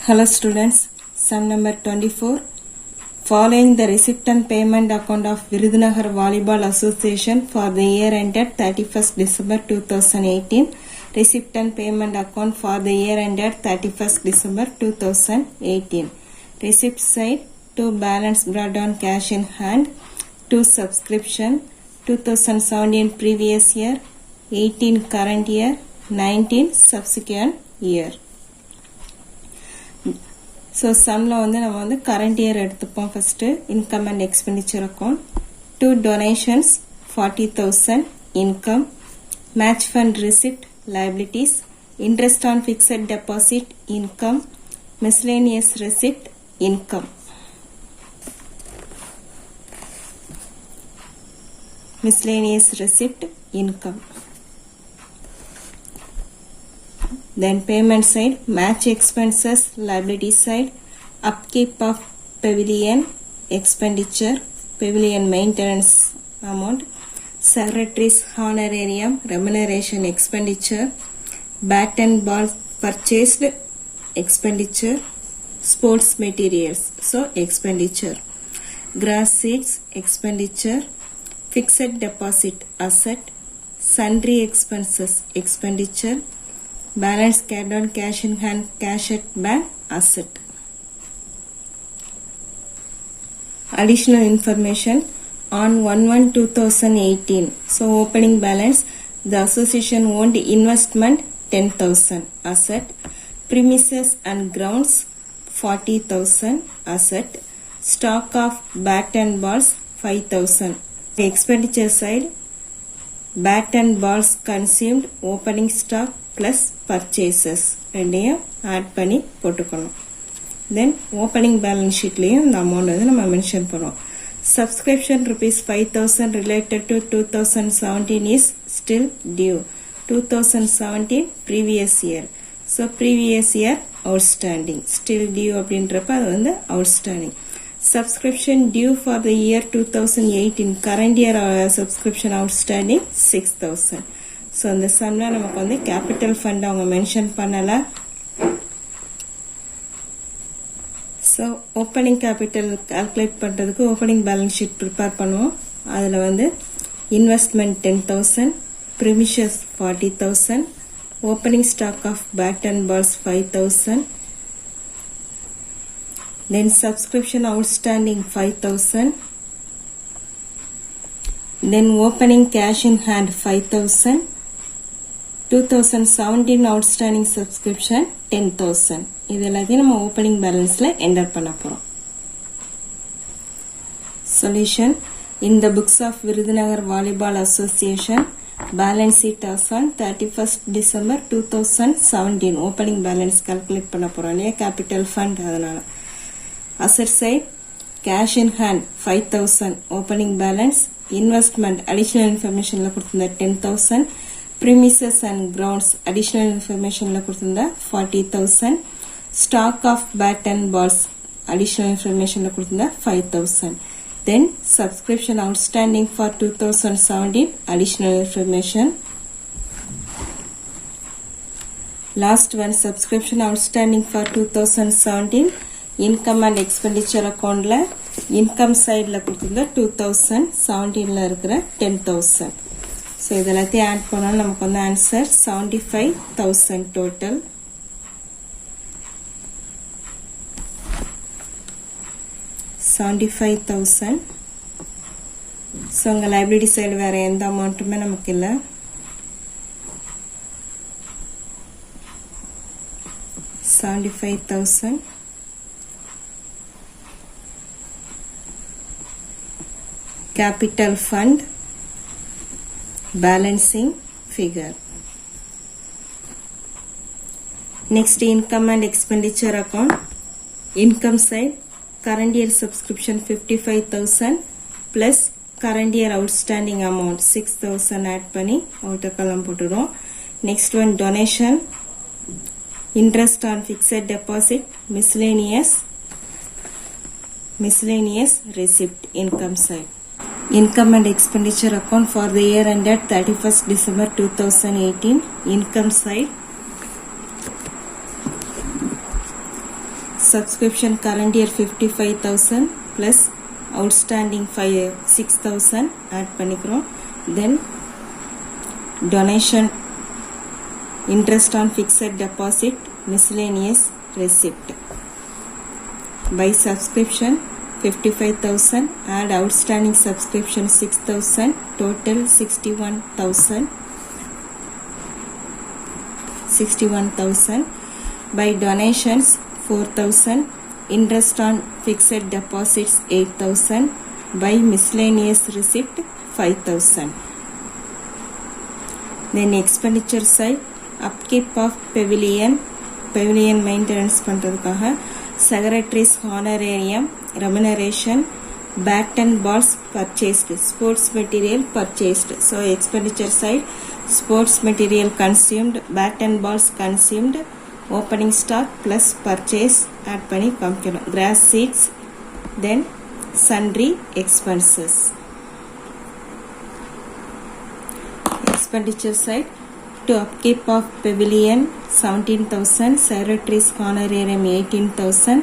Hello students, sum number 24. Following the receipt and payment account of Virudhunagar Volleyball Association for the year ended 31st December 2018. Receipt and payment account for the year ended 31st December 2018. Receipt side, 2 balance brought down cash in hand, 2 subscription, 2017 previous year, 18 current year, 19 subsequent year. So sum la நம்ம current year எடுத்துப்போம். first income and expenditure account, 2 donations 40,000 income, match fund receipt liabilities, interest on fixed deposit income, miscellaneous receipt income. Miscellaneous receipt income. Then payment side, match expenses, liability side, upkeep of pavilion expenditure, pavilion maintenance amount, secretary's honorarium, remuneration expenditure, bat and ball purchased expenditure, sports materials, so expenditure, grass seeds expenditure, fixed deposit asset, sundry expenses expenditure, balance carried on cash in hand, cash at bank asset. Additional information on 1/1/2018. So opening balance, the association owned investment 10,000 asset, premises and grounds 40,000 asset, stock of bat and balls 5,000. The expenditure side, bat and balls consumed, opening stock plus purchases ரெண்டையும் add பண்ணி போட்டுக்கணும். Then opening balance sheetலயும் இந்த amount நம்ம mention பண்ணுவோம். Subscription rupees 5,000 related to 2017 is still due. 2017 previous year. So previous year outstanding. Still due அப்படின்றப்ப அது outstanding. Subscription due for the year 2018. Current year subscription outstanding 6,000. So இந்த சம்ல நமக்கு capital fund அவங்க mention பண்ணல. So opening capital calculate பண்றதுக்கு opening balance sheet prepare பண்ணுவோம். அதுல investment 10,000, premises 40,000, opening stock of bat and balls 5,000, then subscription outstanding 5,000, then opening cash in hand 5,000, 2017 outstanding subscription 10,000. இது எல்லாத்தையும் நம்ம opening balanceல enter பண்ண போறோம். Solution. In the books of Virudhunagar Volleyball Association, balance sheet as on 31st December 2017. Opening balance calculate பண்ண போறோம். இல்லையா capital fund அதனால. Asset side, cash in hand 5,000. Opening balance, investment additional information la கொடுத்திருந்த 10,000, premises and grounds additional information la கொடுத்திருந்த 40,000, stock of bat and balls additional information la கொடுத்திருந்த 5,000. Then subscription outstanding for 2017 additional information. Last one, subscription outstanding for 2017 income and expenditure account la income side la கொடுத்திருந்த 2017 ல இருக்கிற 10,000. So இதெல்லாத்தையும் add பண்ணா நமக்கு answer 75,000 total. $75,000. So உங்க liability side வேற எந்த amountமே நமக்கு இல்ல. $75,000. Capital fund balancing figure. Next, income and expenditure account. Income side, current year subscription 55,000 plus current year outstanding amount 6,000 add பண்ணி outer column போட்டுறோம். Next one, donation, interest on fixed deposit, miscellaneous receipt. Income side. Income and expenditure account for the year ended 31st December 2018. Income side, subscription current year 55,000 plus outstanding 6,000 add பண்ணிக்கிறோம். Then donation, interest on fixed deposit, miscellaneous receipt. By subscription 55,000, add outstanding subscription 6,000, total 61,000. By donations 4,000, interest on fixed deposits 8,000. By miscellaneous receipt 5,000. Then expenditure side, upkeep of pavilion maintenance பண்றதுக்காக secretary's honorarium, remuneration, bat and balls purchased, sports material purchased. So expenditure side, sports material consumed, bat and balls consumed, opening stock plus purchase add பண்ணி காமிக்கணும். grass seeds, then sundry expenses. Expenditure side, to upkeep of pavilion 17,000, secretary's honorarium 18,000,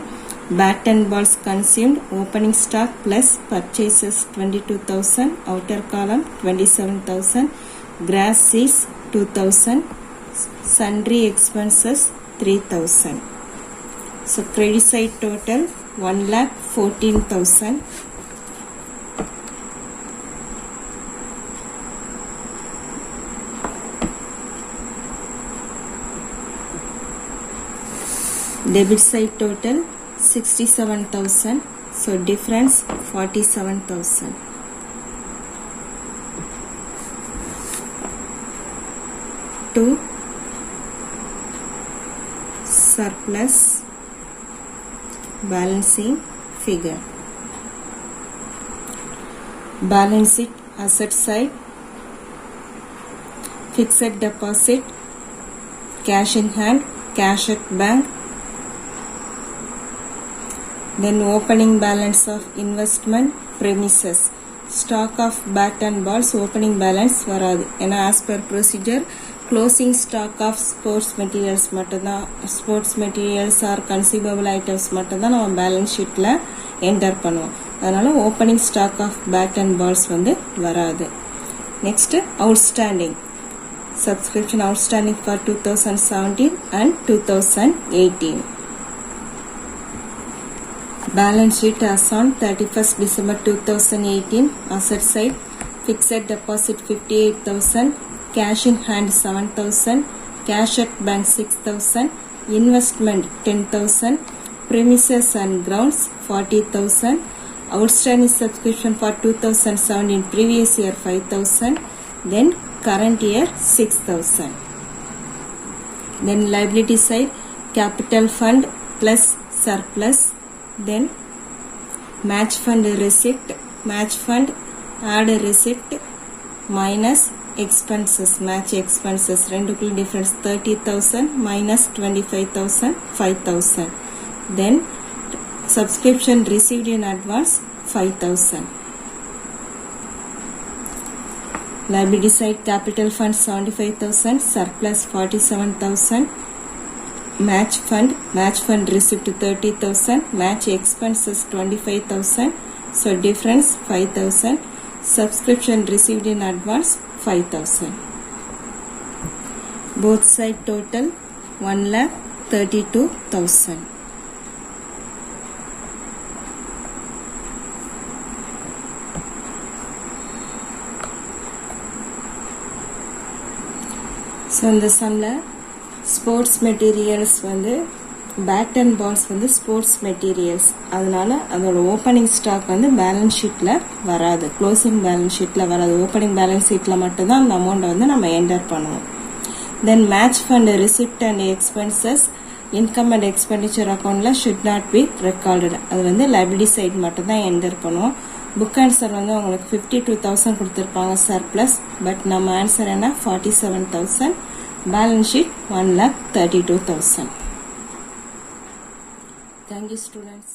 bat and balls consumed, opening stock plus purchases 22,000, outer column 27,000, grass seeds 2,000, sundry expenses 3,000. So credit side total 1,14,000. Debit side total 67,000. So difference 47,000. To surplus balancing figure. Balance sheet asset side, fixed deposit, cash in hand, cash at bank. Then opening balance of investment premises, stock of bat and balls opening balance வராது. ஏன்னா as per procedure closing stock of sports materials மட்டும்தான், sports materials or consumable items மட்டும்தான் நம்ம balance sheetல enter பண்ணுவோம். அதனால opening stock of bat and balls வந்து வராது. Next outstanding, subscription outstanding for 2017 and 2018. Balance sheet as on 31st December 2018. Asset side, fixed deposit 58,000, cash in hand 7,000, cash at bank 6,000, investment 10,000, premises and grounds 40,000, outstanding subscription for 2017 previous year 5,000, then current year 6,000. Then liability side, capital fund plus surplus, then match fund receipt, match fund add receipt minus expenses, match expenses ரெண்டுக்குள்ள difference 30,000 minus 25,000 5,000. Then subscription received in advance 5,000. Liability side, capital fund 75,000, surplus 47,000, match fund receipt 30,000, match expenses 25,000, so difference 5,000, subscription received in advance 5,000. Both side total 1,32,000. So in the sumல sports materials வந்து bat and balls வந்து sports materials, அதனால அதோட opening stock வந்து balance ஷீட்டில் வராது, closing balance ஷீட்டில் வராது. ஓப்பனிங் பேலன்ஸ் ஷீட்டில் மட்டும்தான் அந்த அமௌண்ட்டை வந்து நம்ம என்டர் பண்ணுவோம். Then match fund receipt and expenses income and expenditure அக்கௌண்ட்டில் ஷுட் நாட் பி ரெக்கார்டட், அது வந்து லைபிலிட்டி சைட் மட்டும்தான் என்டர் பண்ணுவோம். புக் ஆன்சர் வந்து உங்களுக்கு 52,000 கொடுத்துருப்பாங்க சர்ப்ளஸ், பட் நம்ம ஆன்சர் என்ன 47,000. Balance sheet 1,32,000. Thank you students.